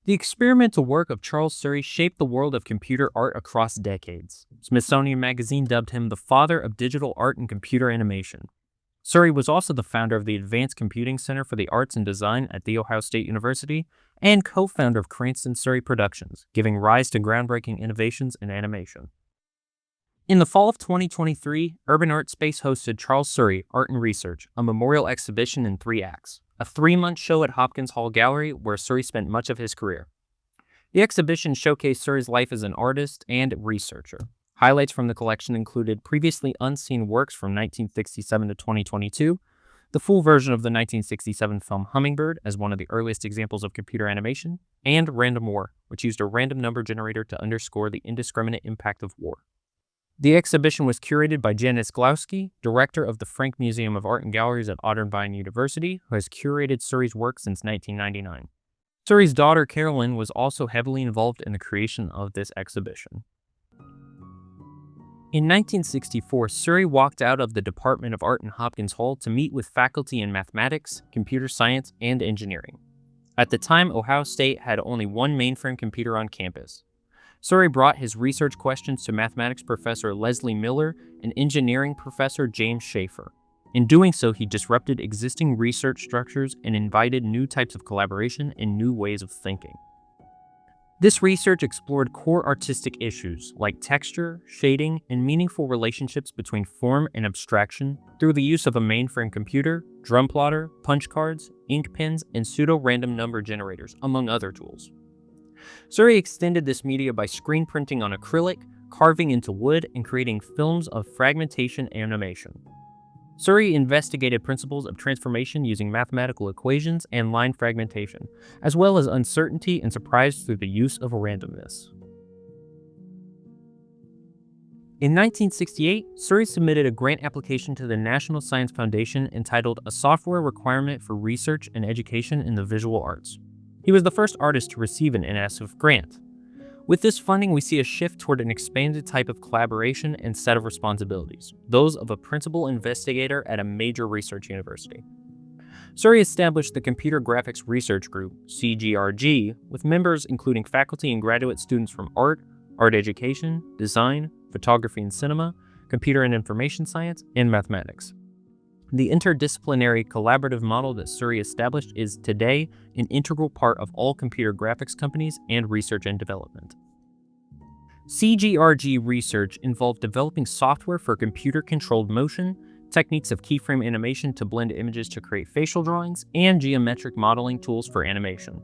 The experimental work of Charles Csuri shaped the world of computer art across decades. Smithsonian Magazine dubbed him the father of digital art and computer animation. Csuri was also the founder of the Advanced Computing Center for the Arts and Design at The Ohio State University and co-founder of Cranston Csuri Productions, giving rise to groundbreaking innovations in animation. In the fall of 2023, Urban Art Space hosted Charles Csuri Art and Research, a memorial exhibition in 3 acts, a 3-month show at Hopkins Hall Gallery where Csuri spent much of his career. The exhibition showcased Csuri's life as an artist and researcher. Highlights from the collection included previously unseen works from 1967 to 2022, the full version of the 1967 film Hummingbird as one of the earliest examples of computer animation, and Random War, which used a random number generator to underscore the indiscriminate impact of war. The exhibition was curated by Janis Glowski, director of the Frank Museum of Art and Galleries at Otterbein University, who has curated Csuri's work since 1999. Csuri's daughter Carolyn was also heavily involved in the creation of this exhibition. In 1964, Csuri walked out of the Department of Art in Hopkins Hall to meet with faculty in mathematics, computer science, and engineering. At the time, Ohio State had only one mainframe computer on campus. Csuri brought his research questions to mathematics professor Leslie Miller and engineering professor James Schaefer. In doing so, he disrupted existing research structures and invited new types of collaboration and new ways of thinking. This research explored core artistic issues like texture, shading, and meaningful relationships between form and abstraction through the use of a mainframe computer, drum plotter, punch cards, ink pens, and pseudo-random number generators, among other tools. Csuri extended this media by screen printing on acrylic, carving into wood, and creating films of fragmentation animation. Csuri investigated principles of transformation using mathematical equations and line fragmentation, as well as uncertainty and surprise through the use of randomness. In 1968, Csuri submitted a grant application to the National Science Foundation entitled A Software Requirement for Research and Education in the Visual Arts. He was the first artist to receive an NSF grant. With this funding, we see a shift toward an expanded type of collaboration and set of responsibilities, those of a principal investigator at a major research university. Csuri established the Computer Graphics Research Group, CGRG, with members including faculty and graduate students from art, art education, design, photography and cinema, computer and information science, and mathematics. The interdisciplinary collaborative model that Csuri established is today an integral part of all computer graphics companies and research and development. CGRG research involved developing software for computer-controlled motion, techniques of keyframe animation to blend images to create facial drawings, and geometric modeling tools for animation.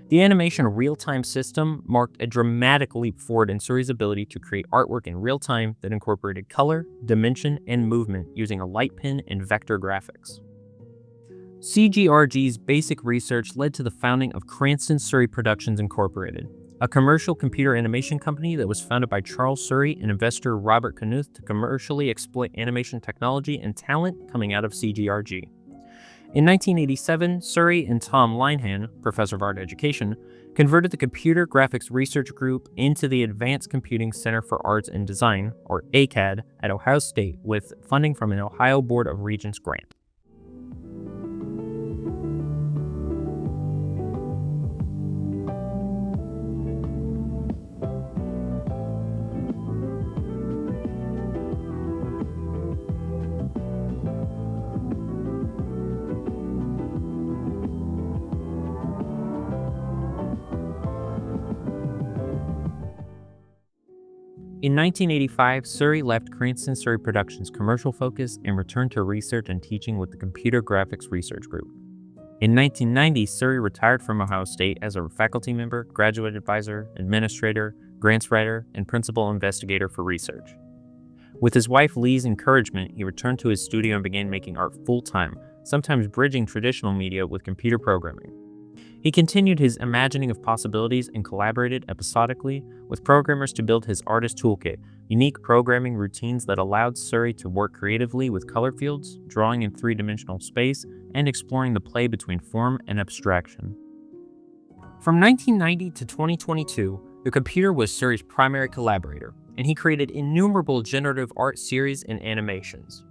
The animation real-time system marked a dramatic leap forward in Csuri's ability to create artwork in real time that incorporated color, dimension, and movement using a light pen and vector graphics. CGRG's basic research led to the founding of Cranston Csuri Productions Incorporated, a commercial computer animation company that was founded by Charles Csuri and investor Robert Knuth to commercially exploit animation technology and talent coming out of CGRG. In 1987, Csuri and Tom Linehan, professor of art education, converted the Computer Graphics Research Group into the Advanced Computing Center for Arts and Design, or ACCAD, at Ohio State with funding from an Ohio Board of Regents grant. In 1985, Csuri left Cranston Csuri Productions' commercial focus and returned to research and teaching with the Computer Graphics Research Group. In 1990, Csuri retired from Ohio State as a faculty member, graduate advisor, administrator, grants writer, and principal investigator for research. With his wife Lee's encouragement, he returned to his studio and began making art full-time, sometimes bridging traditional media with computer programming. He continued his imagining of possibilities and collaborated episodically with programmers to build his artist toolkit, unique programming routines that allowed Csuri to work creatively with color fields, drawing in three-dimensional space, and exploring the play between form and abstraction. From 1990 to 2022, the computer was Csuri's primary collaborator, and he created innumerable generative art series and animations.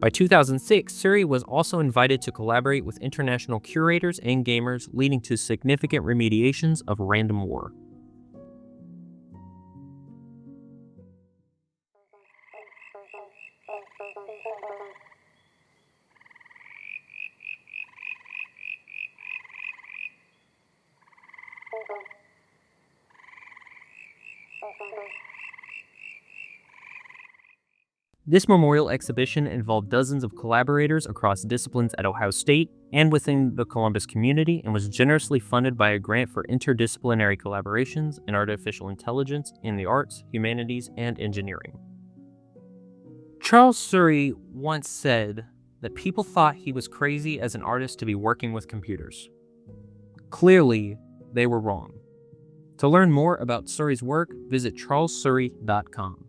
By 2006, Csuri was also invited to collaborate with international curators and gamers, leading to significant remediations of random war. This memorial exhibition involved dozens of collaborators across disciplines at Ohio State and within the Columbus community, and was generously funded by a grant for interdisciplinary collaborations in artificial intelligence in the arts, humanities, and engineering. Charles Csuri once said that people thought he was crazy as an artist to be working with computers. Clearly, they were wrong. To learn more about Csuri's work, visit charlescsuri.com.